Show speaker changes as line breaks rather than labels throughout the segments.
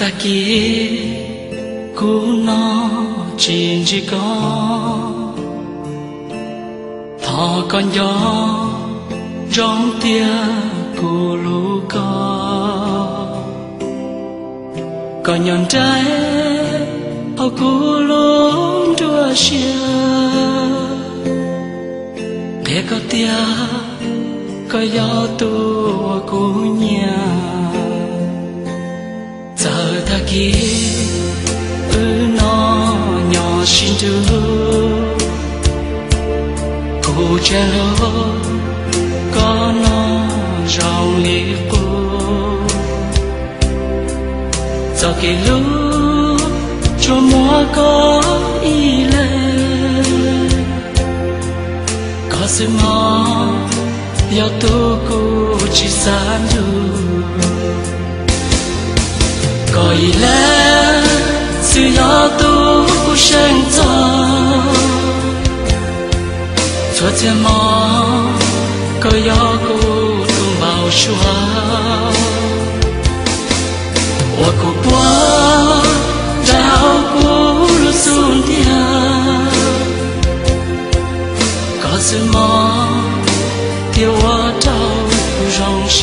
ta kia cú nó chín chỉ có thọ con gió trong tia cú lú có nhon trái ao cú lú đua xia để có tia có gió tua cú nhà giờ ta kia nó nhỏ xin thứ cô cha lô có nó rong liệt cô giờ kỳ lú cho mua có ý lệ có sự mò yêu tu cô chỉ sáng du có ý lệ sự yêu tu cô sinh cho cho thiên mò có yêu cô tung bao xóa我苦过，然后不如松掉，告诉我，丢我到不容下。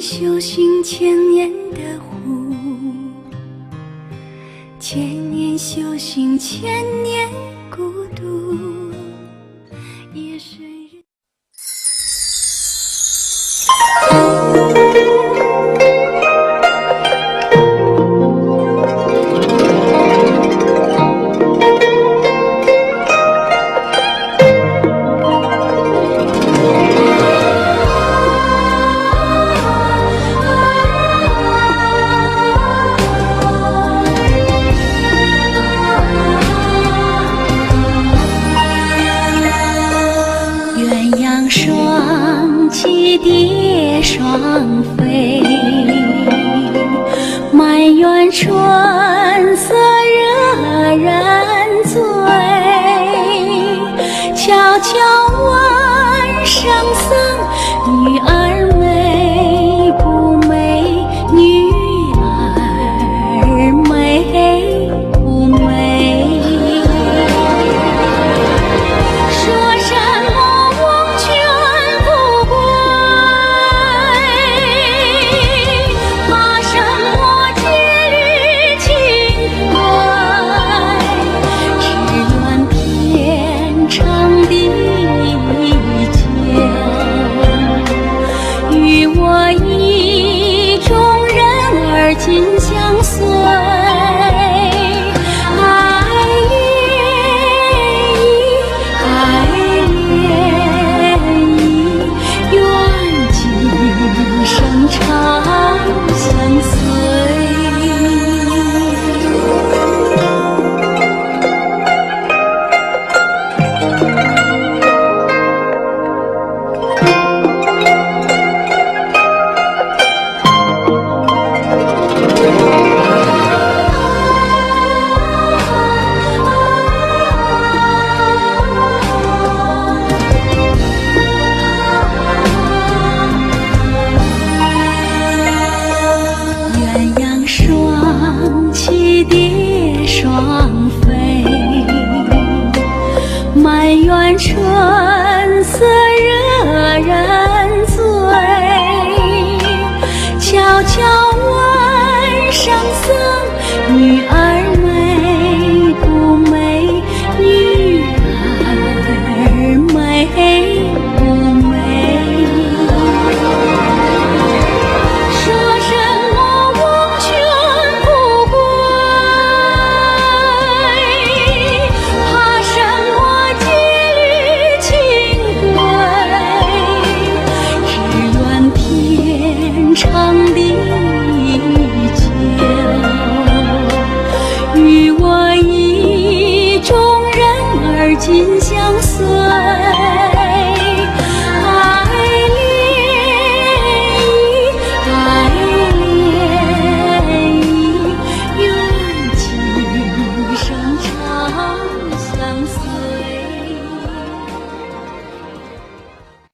修行千年的湖，千年修行，千年孤独，夜深人。双栖蝶双飞，满园春色惹人醉。悄悄问圣僧，女儿美不美？女儿美不美？说什么忘却不归，怕什么戒律清规？只愿天长地久，与我意中人儿紧相随。长相随。双栖蝶双飞，满园春色惹人醉。悄悄问圣僧，女儿美不美？女儿美不美？相思。